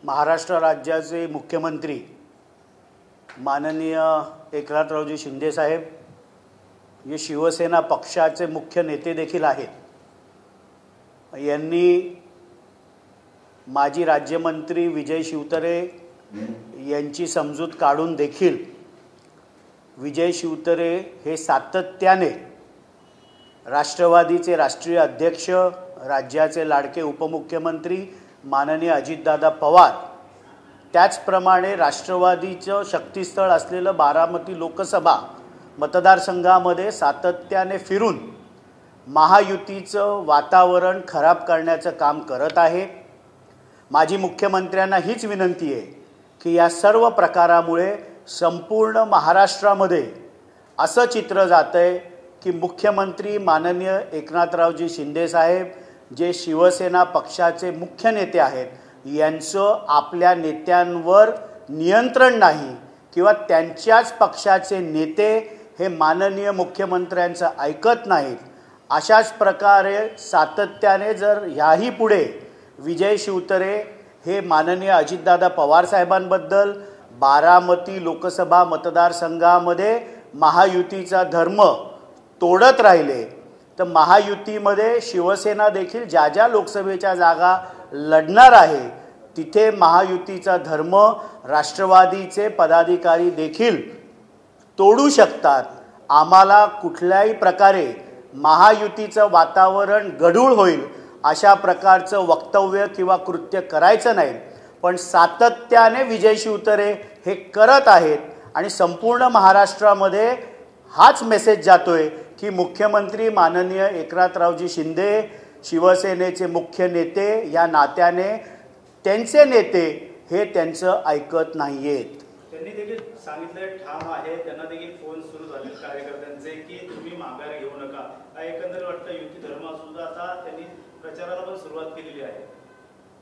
महाराष्ट्र राज्याचे मुख्यमंत्री माननीय एकनाथरावजी शिंदे साहेब जे शिवसेना पक्षाचे मुख्य नेते देखील आहेत, यांनी माजी राज्यमंत्री विजय शिवतरे यांची समजूत काढून देखील विजय शिवतरे हे सातत्याने राष्ट्रवादीचे राष्ट्रीय अध्यक्ष, राज्याचे लाडके उपमुख्यमंत्री माननीय अजितदादा पवार, त्याचप्रमाणे राष्ट्रवादीचं शक्तीस्थळ असलेलं बारामती लोकसभा मतदारसंघामध्ये सातत्याने फिरून महायुतीचं वातावरण खराब करण्याचं काम करत आहे। माजी मुख्यमंत्र्यांना हीच विनंती आहे की या सर्व प्रकारामुळे संपूर्ण महाराष्ट्रामध्ये असं चित्र जातंय की मुख्यमंत्री माननीय एकनाथरावजी शिंदे साहेब जे शिवसेना पक्षाचे मुख्य नेते आहेत, यांचं आपल्या नेत्यांवर नियंत्रण नाही किंवा त्यांच्याच पक्षाचे नेते हे माननीय मुख्यमंत्र्यांचं ऐकत नाहीत। अशाच प्रकारे सातत्याने जर ह्याही पुढे विजय शिवतरे हे माननीय अजितदादा पवार साहेबांबद्दल बारामती लोकसभा मतदारसंघामध्ये महायुतीचा धर्म तोडत राहिले तर महायुतीमध्ये शिवसेना देखील ज्या ज्या लोकसभेच्या जागा लढणार आहे तिथे महायुतीचा धर्म राष्ट्रवादीचे पदाधिकारी देखील तोडू शकतात। आम्हाला कुठल्याही प्रकारे महायुतीचं वातावरण गढूळ होईल अशा प्रकारचं वक्तव्य किंवा कृत्य करायचं नाही, पण सातत्याने विजय शिवतरे हे करत आहेत आणि संपूर्ण महाराष्ट्रामध्ये हाच मेसेज जातोय की मुख्यमंत्री माननीय एकनाथरावजी शिंदे शिवसेनेचे मुख्य नेते या नात्याने त्यांचे नेते हे त्यांचं ऐकत नाहीयेत। त्यांनी देखील सांगितले ठाम आहे, त्यांना देखील फोन सुरू झाले कार्यकर्त्यांचे की तुम्ही माघार घेऊ नका। एकंदरीत वाटतं युती धर्म सुद्धा आता त्यांनी प्रचाराला पण सुरुवात केलेली आहे।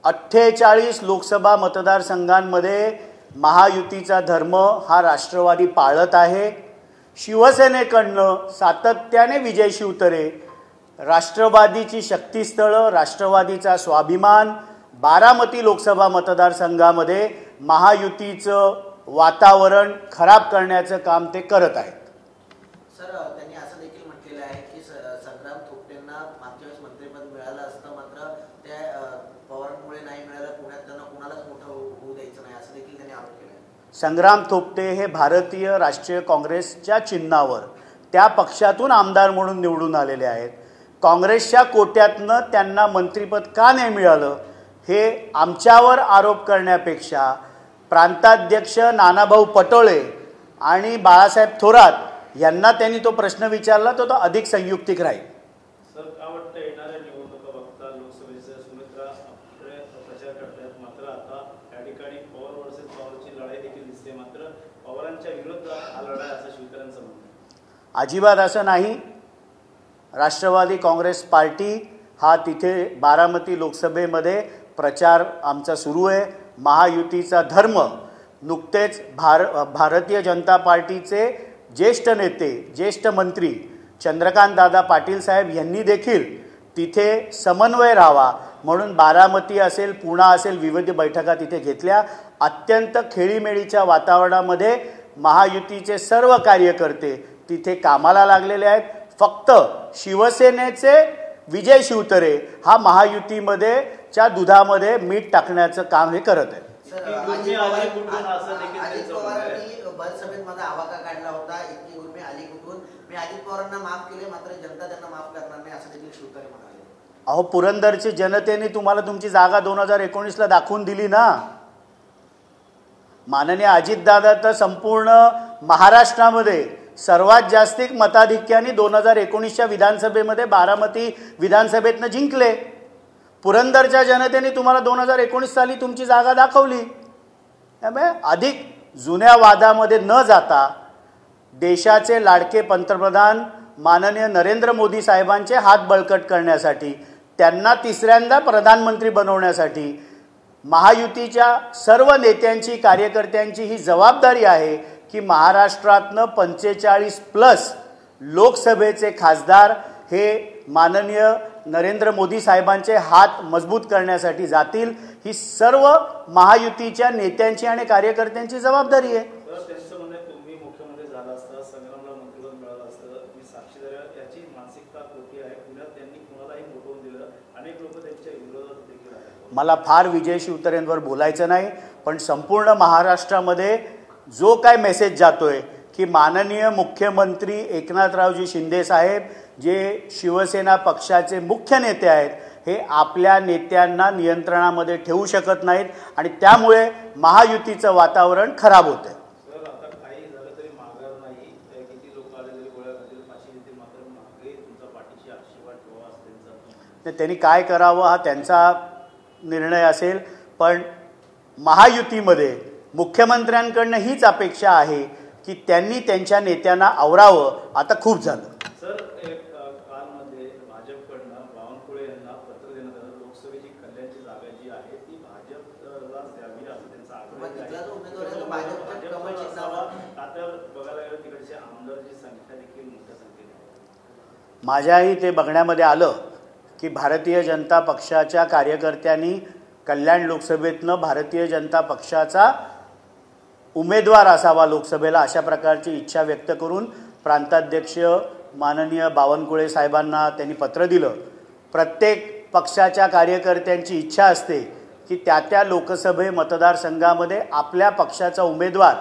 48 लोकसभा मतदारसंघांमध्ये महायुतीचा धर्म हा राष्ट्रवादी पाळत आहे। शिवसेनेकडनं सातत्याने विजय शिवतरे राष्ट्रवादीची शक्तीस्थळं, राष्ट्रवादीचा स्वाभिमान बारामती लोकसभा मतदारसंघामध्ये महायुतीचं वातावरण खराब करण्याचं काम ते करत आहेत। सर, त्यांनी असं देखील म्हटलेलं आहे की संग्राम थोपटेंना मागच्या वेळेस मंत्रिपद मिळालं असतं, मात्र त्या पवारांमुळे नाही मिळालं, पुण्यात त्यांना कुणालाच मोठं होऊ द्यायचं नाही असं देखील त्यांनी आरोप केला आहे। संग्राम थोपटे हे भारतीय राष्ट्रीय काँग्रेसच्या चिन्हावर त्या पक्षातून आमदार म्हणून निवडून आलेले आहेत। काँग्रेसच्या कोट्यातनं त्यांना मंत्रिपद का नाही मिळालं हे आमच्यावर आरोप करण्यापेक्षा प्रांताध्यक्ष नानाभाऊ पटोळे आणि बाळासाहेब थोरात यांना त्यांनी तो प्रश्न विचारला तो अधिक संयुक्तिक राहील। सर, काय वाटतं येणाऱ्या निवडणुका बघता लोकसभेच्या सुमित्रा प्रचार करतात, मात्र आता या ठिकाणी पवार वर्सेस पवारची लढाई देखील दिसते, मात्र पवारांच्या विरोधात हा लढाई असं शिवतऱ्यांचं म्हणणं आहे। अजिबात असं नाही। राष्ट्रवादी काँग्रेस पार्टी हा तिथे बारामती लोकसभेमध्ये प्रचार आमचा सुरू आहे। महायुतीचा धर्म नुकतेच भारतीय जनता पार्टीचे ज्येष्ठ नेते, ज्येष्ठ मंत्री चंद्रकांत दादा पाटील साहेब यांनी देखील तिथे समन्वय राहावा म्हणून बारामती असेल, पुणा असेल, विविध बैठका तिथे घेतल्या। अत्यंत खेळीमेळीच्या वातावरणामध्ये महायुतीचे सर्व कार्यकर्ते तिथे कामाला लागलेले आहेत। फक्त शिवसेनेचे विजय शिवतरे हा महायुतीमध्ये च्या दुधामध्ये मीठ टाकण्याचं काम हे करत आहे। सभेत माझा आवाका काढला होता, इतकी उर्मी आली कुठून, मी अजित पवारांना माफ केले मात्र जनता त्यांना माफ करणार नाही असं देखील शिवतरे म्हणाले। अहो, पुरंदरची जनतेने तुम्हाला तुमची जागा 2019ला दाखवून दिली ना। माननीय अजितदादा तर संपूर्ण महाराष्ट्रामध्ये सर्वात जास्ती मताधिक्याने 2019च्या विधानसभेमध्ये बारामती विधानसभेतनं जिंकले। पुरंदरच्या जनतेने तुम्हाला 2019 साली तुमची जागा दाखवली। त्यामुळे अधिक जुन्या वादामध्ये न जाता देशाचे लाडके पंतप्रधान माननीय नरेंद्र मोदी साहेबांचे हात बळकट करण्यासाठी, त्यांना तिसऱ्यांदा प्रधानमंत्री बनवण्यासाठी महायुतीच्या सर्व नेत्यांची, कार्यकर्त्यांची ही जबाबदारी आहे की महाराष्ट्रातनं 45+ लोकसभेचे खासदार हे माननीय नरेंद्र मोदी साहेबांचे हात मजबूत करण्यासाठी जातील, ही सर्व महायुतीच्या नेत्यांची आणि कार्यकर्त्यांची जबाबदारी आहे. त्यांचं म्हणणं तुम्ही मुख्यमंत्री झाला असता, संग्रामला मंत्रिपद मिळालं असतं, मी साक्षीदार याची मानसिकता खोटी आहे. पुण्यात त्यांनी कुणालाही मोठवून दिलं, अनेक लोक त्यांच्या विरोधात देखील आहेत. मला फार विजय शिवतरेंवर बोलायचं नाही, पण संपूर्ण महाराष्ट्रामध्ये जो काय मेसेज जातोय की माननीय मुख्यमंत्री एकनाथरावजी शिंदे साहेब जे शिवसेना पक्षाचे मुख्य नेते आहेत, हे आपल्या नेत्यांना नियंत्रणामध्ये ठेवू शकत नाहीत आणि त्यामुळे महायुतीचं वातावरण खराब होतंय. सर, आता काही झालं तरी माघार नाही. किती लोक आले तरी गोळ्या घालतील, फाशी देतील, मात्र मागे तुमच्या पाठीशी आशीर्वाद ठेवा असं त्यांचा. त्यांनी काय करावं हा त्यांचा निर्णय असेल, पण महायुतीमध्ये मुख्यमंत्र्यांकडनं हीच अपेक्षा आहे की त्यांनी त्यांच्या नेत्यांना आवरावं. आता खूप झालं. सर, एक कालमध्ये भाजपकडनं बावनकुळे यांना पत्र देण्यात आलं. लोकसभेची कल्याणची जागा जी आहे ती भाजपलाच द्यावी असं त्यांचा आग्रह आहे. आता बघायला गेलं तिकडचे आमदारची संख्या देखील मोठ्या संख्येने आहे. माझ्याही ते बघण्यामध्ये आलं की भारतीय जनता पक्षाच्या कार्यकर्त्यांनी कल्याण लोकसभेतनं भारतीय जनता पक्षाचा उमेदवार असावा लोकसभेला, अशा प्रकारची इच्छा व्यक्त करून प्रांताध्यक्ष माननीय बावनकुळे साहेबांना त्यांनी पत्र दिलं. प्रत्येक पक्षाच्या कार्यकर्त्यांची इच्छा असते की त्या लोकसभे मतदारसंघामध्ये आपल्या पक्षाचा उमेदवार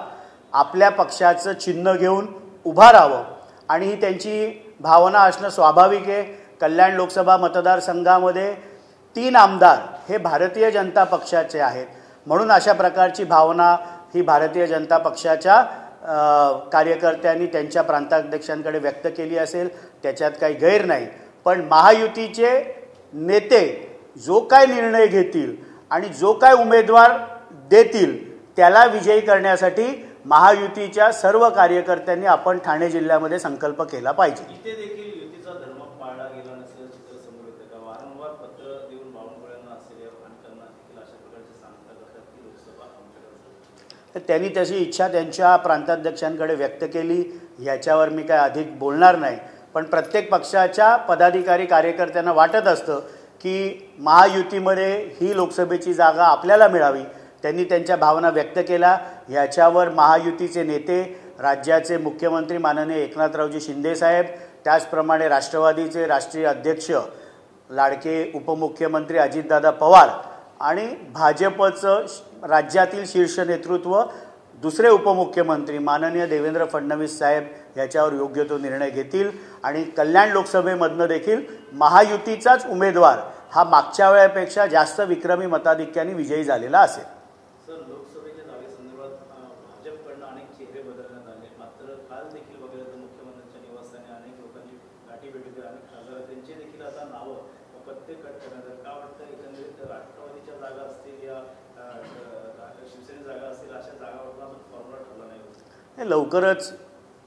आपल्या पक्षाचं चिन्ह घेऊन उभा राहावं, आणि ही त्यांची भावना असणं स्वाभाविक आहे. कल्याण लोकसभा मतदारसंघामध्ये 3 आमदार हे भारतीय जनता पक्षाचे आहेत, म्हणून अशा प्रकारची भावना ही भारतीय जनता पक्षाच्या कार्यकर्त्यांनी त्यांच्या प्रांताध्यक्षांकडे व्यक्त केली असेल, त्याच्यात काही गैर नाही. पण महायुतीचे नेते जो काय निर्णय घेतील आणि जो काय उमेदवार देतील त्याला विजयी करण्यासाठी महायुतीच्या सर्व कार्यकर्त्यांनी आपण ठाणे जिल्ह्यामध्ये संकल्प केला पाहिजे. इथे देखील युतीचा धर्म पाळला गेला नसल्याचं चित्र समोर येतं का? वारंवार पत्र देऊन बावनकुळ्यांना असलेल्या आणि त्यांना देखील अशा प्रकारची सांगता करतात की लोकसभा आमच्याकडे. तर त्यांनी त्याची इच्छा त्यांच्या प्रांताध्यक्षांकडे व्यक्त केली, याच्यावर मी काय अधिक बोलणार नाही. पण प्रत्येक पक्षाच्या पदाधिकारी कार्यकर्त्यांना वाटत असतं की महायुतीमध्ये ही लोकसभेची जागा आपल्याला मिळावी. त्यांनी त्यांच्या भावना व्यक्त केल्या. याच्यावर महायुतीचे नेते, राज्याचे मुख्यमंत्री माननीय एकनाथरावजी शिंदे साहेब, त्याचप्रमाणे राष्ट्रवादीचे राष्ट्रीय अध्यक्ष लाडके उपमुख्यमंत्री अजितदादा पवार आणि भाजपचं राज्यातील शीर्ष नेतृत्व, दुसरे उपमुख्यमंत्री माननीय देवेंद्र फडणवीस साहेब याच्यावर योग्य तो निर्णय घेतील आणि कल्याण लोकसभेमधनं देखील महायुतीचाच उमेदवार हा मागच्या वेळेपेक्षा जास्त विक्रमी मताधिक्याने विजयी झालेला असेल. सर, लोकसभेच्या जागेसंदर्भात भाजपकडनं अनेक चेहरे बदलण्यात आले, मात्र काल देखील बघितलं तर मुख्यमंत्र्यांच्या निवासस्थानी अनेक लोकांची गाठीभेटी केली, अनेक खासदार त्यांचे देखील आता नावं पत्ते कट करण्यात आले. का वाटतं एकंदरीत राष्ट्रवादीच्या जागा असतील या शिवसेने जागा असतील, अशा जागावर अजून फॉर्म्युला ठरला नाही? लवकरच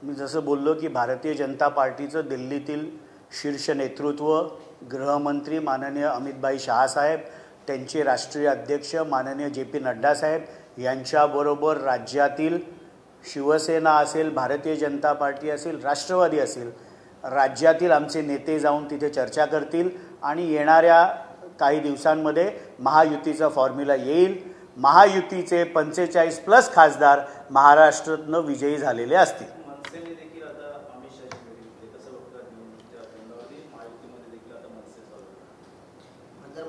मी जसं बोललो की भारतीय जनता पार्टीचं दिल्लीतील शीर्ष नेतृत्व, गृहमंत्री माननीय अमितभाई शहा साहेब, त्यांचे राष्ट्रीय अध्यक्ष माननीय JP नड्डा साहेब यांच्याबरोबर राज्यातील शिवसेना असेल, भारतीय जनता पार्टी असेल, राष्ट्रवादी असेल, राज्यातील आमचे नेते जाऊन तिथे चर्चा करतील आणि येणाऱ्या काही दिवसांमध्ये महायुतीचा फॉर्म्युला येईल. महायुतीचे 45+ खासदार महाराष्ट्रातनं विजयी झालेले असतील. मनसेने देखील आता अमित शहाची भेट घेतली, कसं बघतात निवडणुकीच्या तोंडावरती महायुतीमध्ये देखील आता मनसे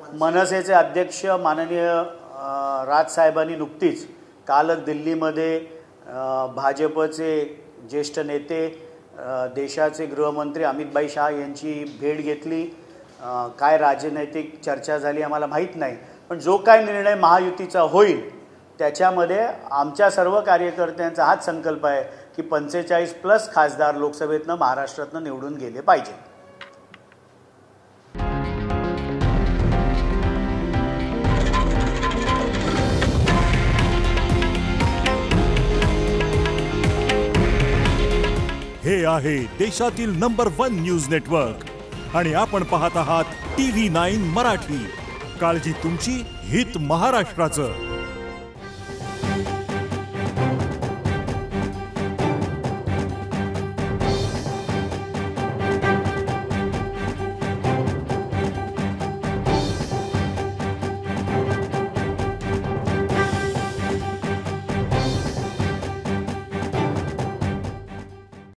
चालू. मनसेचे अध्यक्ष माननीय राजसाहेबांनी नुकतीच कालच दिल्लीमध्ये भाजपचे ज्येष्ठ नेते, देशाचे गृहमंत्री अमितभाई शहा यांची भेट घेतली. काय राजनैतिक चर्चा झाली आम्हाला माहीत नाही, पण जो काय निर्णय महायुतीचा होईल त्याच्यामध्ये आमच्या सर्व कार्यकर्त्यांचा हाच संकल्प आहे की 45+ खासदार लोकसभेतनं महाराष्ट्रातनं निवडून गेले पाहिजे. हे आहे देशातील नंबर 1 न्यूज नेटवर्क आणि आपण पाहत आहात TV9 मराठी. काळजी तुमची, हित महाराष्ट्राचं.